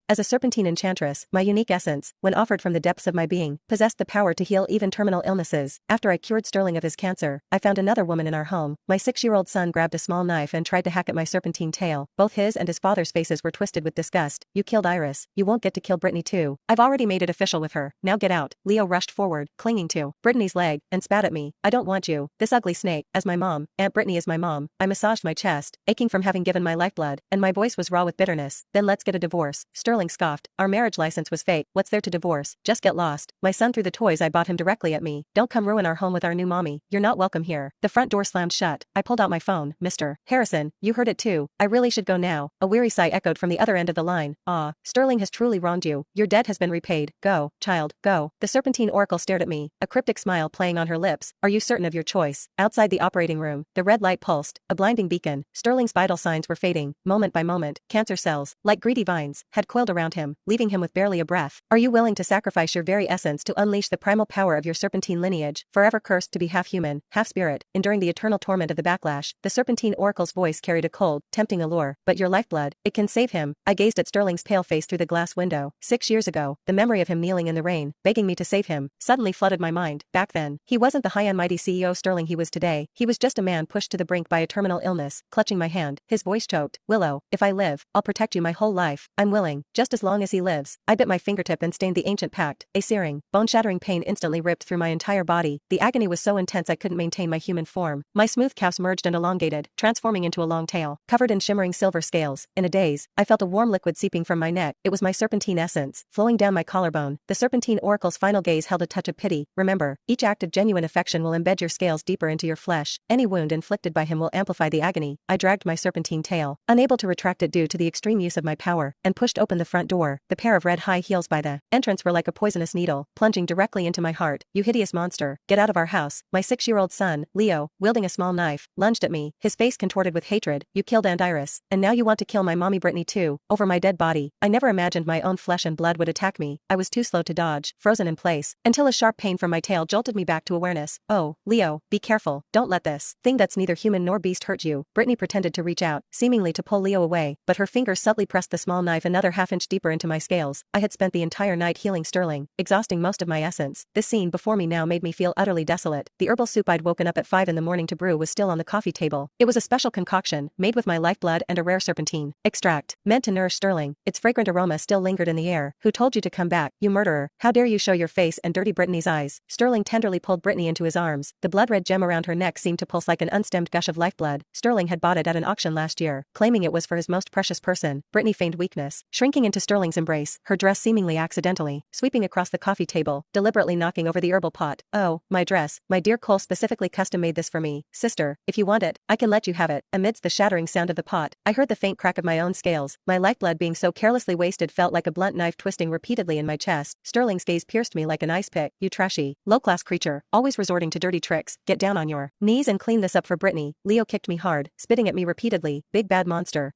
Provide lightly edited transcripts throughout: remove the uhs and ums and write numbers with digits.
As a serpentine enchantress, my unique essence, when offered from the depths of my being, possessed the power to heal even terminal illnesses. After I cured Sterling of his cancer, I found another woman in our home. My 6-year-old son grabbed a small knife and tried to hack at my serpentine tail. Both his and his father's faces were twisted with disgust. You killed Iris. You won't get to kill Brittany too. I've already made it official with her. Now get out. Leo rushed forward, clinging to Brittany's leg, and spat at me. I don't want you, this ugly snake, as my mom. Aunt Brittany is my mom. I massaged my chest, aching from having given my lifeblood, and my voice was raw with bitterness. Then let's get a divorce. Sterling scoffed. Our marriage license was fake. What's there to divorce? Just get lost. My son threw the toys I bought him directly at me. Don't come ruin our home with our new mommy. You're not welcome here. The front door slammed shut. I pulled out my phone. Mr. Harrison, you heard it too. I really should go now. A weary sigh echoed from the other end of the line. Ah, Sterling has truly wronged you. Your debt has been repaid. Go, child, go. The serpentine oracle stared at me, a cryptic smile playing on her lips. Are you certain of your choice? Outside the operating room, the red light pulsed, a blinding beacon. Sterling's vital signs were fading, moment by moment. Cancer cells, like greedy vines, had coiled around him, leaving him with barely a breath. Are you willing to sacrifice your very essence to unleash the primal power of your serpentine lineage, forever cursed to be half human, half spirit, enduring the eternal torment of the backlash? The serpentine oracle's voice carried a cold, tempting allure. But your lifeblood, it can save him. I gazed at Sterling's pale face through the glass window. 6 years ago, the memory of him kneeling in the rain, begging me to save him, suddenly flooded my mind. Back then, he wasn't the high and mighty CEO Sterling he was today. He was just a man pushed to the brink by a terminal illness, clutching my hand. His voice choked. Willow, if I live, I'll protect you my whole life. I'm willing, just as long as he lives. I bit my fingertip and stained the ancient pact. A searing, bone-shattering pain instantly ripped through my entire body. The agony was so intense I couldn't maintain my human form. My smooth calves merged and elongated, transforming into a long tail, covered in shimmering silver scales. In a daze, I felt a warm liquid seeping from my neck. It was my serpentine essence, flowing down my collarbone. The serpentine oracle's final gaze held a touch of pity. Remember, each act of genuine affection will embed your scales deeper into your flesh. Any wound inflicted by him will amplify the agony. I dragged my serpentine tail, unable to retract it due to the extreme use of my power, and pushed open the front door. The pair of red high heels by the entrance were like a poisonous needle, plunging directly into my heart. You hideous monster, get out of our house. My 6-year-old son, Leo, wielding a small knife, lunged at me, his face contorted with hatred. You killed Aunt Iris, and now you want to kill my mommy Brittany too, over my dead body. I never imagined my own flesh and blood would attack me. I was too slow to dodge, frozen in place, until a sharp pain from my tail jolted me back to awareness. Oh, Leo, be careful. Don't let this thing that's neither human nor beast hurt you. Brittany pretended to reach out, seemingly to pull Leo away, but her fingers subtly pressed the small knife another half-inch deeper into my scales. I had spent the entire night healing Sterling, exhausting most of my essence. This scene before me now made me feel utterly desolate. The herbal soup I'd woken up at 5 in the morning to brew was still on the coffee table. It was a special concoction, made with my lifeblood and a rare serpentine extract, meant to nourish Sterling. Its fragrant aroma still lingered in the air. Who told you to come back, you murderer? How dare you show your face and dirty Brittany's eyes? Sterling tenderly pulled Brittany into his arms. The blood-red gem around her neck seemed to pulse like an unstemmed gush of lifeblood. Sterling had bought it at an auction last year, claiming it was for his most precious person. Brittany feigned weakness, shrinking into Sterling's embrace, her dress seemingly accidentally sweeping across the coffee table, deliberately knocking over the herbal pot. Oh, my dress. My dear Cole specifically custom-made this for me. Sister, if you want it, I can let you have it. Amidst the shattering sound of the pot, I heard the faint crack of my own scales. My lifeblood being so carelessly wasted felt like a blunt knife twisting repeatedly in my chest. Sterling's gaze pierced me like an ice pick. You trashy, low-class creature, always resorting to dirty tricks. Get down on your knees and clean this up for Brittany. Leo kicked me hard, spitting at me repeatedly. Big bad monster,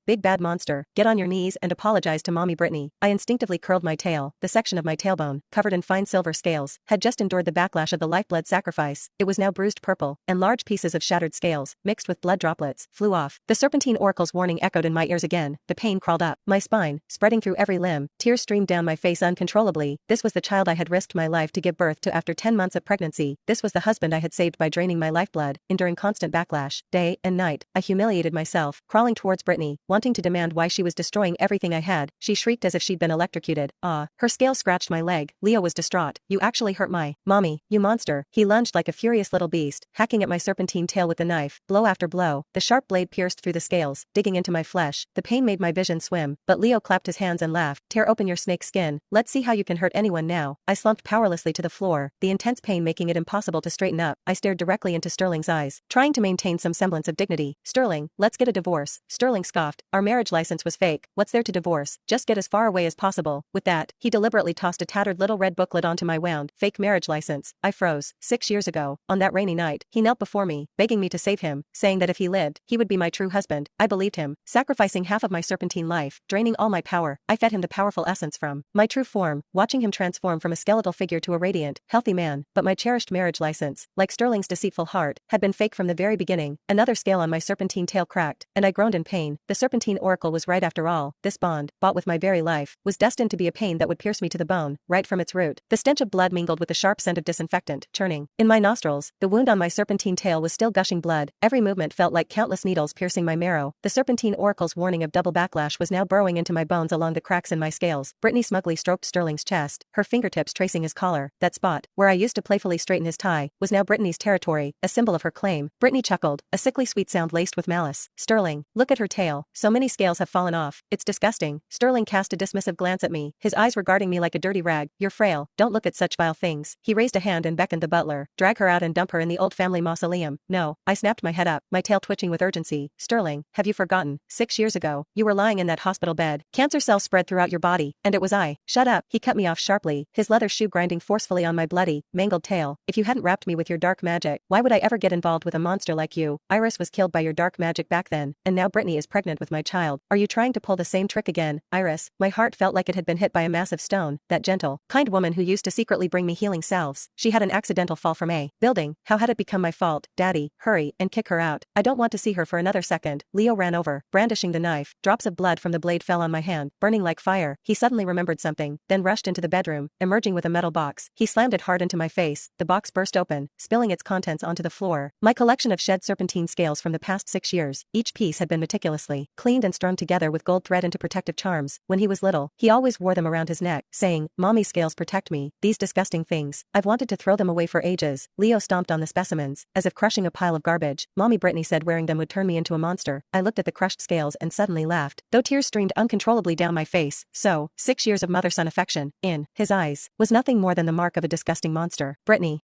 get on your knees and apologize to mommy Brittany. I instinctively curled my tail. The section of my tailbone, covered in fine silver scales, had just endured the backlash of the lifeblood sacrifice. It was now bruised purple, and large pieces of shattered scales, mixed with blood droplets, flew off. The serpentine oracle's warning echoed in my ears again. The pain crawled up my spine, spreading through every limb. Tears streamed down my face uncontrollably. This was the child I had risked my life to give birth to after 10 months of pregnancy. This was the husband I had saved by draining my lifeblood, enduring constant backlash. Day and night, I humiliated myself, crawling towards Brittany, wanting to demand why she was destroying everything I had. She shrieked as if she'd been electrocuted. Ah, her scales scratched my leg. Leo was distraught. You actually hurt my mommy, you monster. He lunged like a furious little beast, hacking at my serpentine tail with the knife, blow after blow. The sharp blade pierced through the scales, digging into my flesh. The pain made my vision swim, but Leo clapped his hands and laughed. Tear open your snake skin. Let's see how you can hurt anyone now. I slumped powerlessly to the floor, the intense pain making it impossible to straighten up. I stared directly into Sterling's eyes, trying to maintain some semblance of dignity. Sterling, let's get a divorce. Sterling scoffed. Our marriage license was fake. What's there to divorce? Just get as far away as possible. With that, he deliberately tossed a tattered little red booklet onto my wound. Fake marriage license. I froze. 6 years ago, on that rainy night, he knelt before me, begging me to save him, saying that if he lived, he would be my true husband. I believed him, sacrificing half of my serpentine life, draining all my power. I fed him the powerful essence from my true form, watching him transform from a skeletal figure to a radiant, healthy man. But my cherished marriage license, like Sterling's deceitful heart, had been fake from the very beginning. Another scale on my serpentine tail cracked, and I groaned in pain. The serpentine oracle was right after all. This bond, bought with my my very life, was destined to be a pain that would pierce me to the bone, right from its root. The stench of blood mingled with the sharp scent of disinfectant, churning in my nostrils. The wound on my serpentine tail was still gushing blood. Every movement felt like countless needles piercing my marrow. The serpentine oracle's warning of double backlash was now burrowing into my bones along the cracks in my scales. Brittany smugly stroked Sterling's chest, her fingertips tracing his collar. That spot, where I used to playfully straighten his tie, was now Brittany's territory, a symbol of her claim. Brittany chuckled, a sickly sweet sound laced with malice. Sterling, look at her tail. So many scales have fallen off. It's disgusting. Sterling cast a dismissive glance at me, his eyes regarding me like a dirty rag. You're frail. Don't look at such vile things. He raised a hand and beckoned the butler. Drag her out and dump her in the old family mausoleum. No. I snapped my head up, my tail twitching with urgency. Sterling, have you forgotten? 6 years ago, you were lying in that hospital bed. Cancer cells spread throughout your body, and it was I. Shut up. He cut me off sharply, his leather shoe grinding forcefully on my bloody, mangled tail. If you hadn't wrapped me with your dark magic, why would I ever get involved with a monster like you? Iris was killed by your dark magic back then, and now Brittany is pregnant with my child. Are you trying to pull the same trick again, Iris? My heart felt like it had been hit by a massive stone. That gentle, kind woman who used to secretly bring me healing salves. She had an accidental fall from a building. How had it become my fault? Daddy, hurry and kick her out. I don't want to see her for another second. Leo ran over, brandishing the knife. Drops of blood from the blade fell on my hand, burning like fire. He suddenly remembered something, then rushed into the bedroom, emerging with a metal box. He slammed it hard into my face. The box burst open, spilling its contents onto the floor. My collection of shed serpentine scales from the past 6 years. Each piece had been meticulously cleaned and strung together with gold thread into protective charms. When he was little, he always wore them around his neck, saying, "Mommy scales protect me. These disgusting things. I've wanted to throw them away for ages." Leo stomped on the specimens, as if crushing a pile of garbage. Mommy, Brittany said wearing them would turn me into a monster. I looked at the crushed scales and suddenly laughed, though tears streamed uncontrollably down my face. So, 6 years of mother-son affection, in his eyes, was nothing more than the mark of a disgusting monster. Brittany.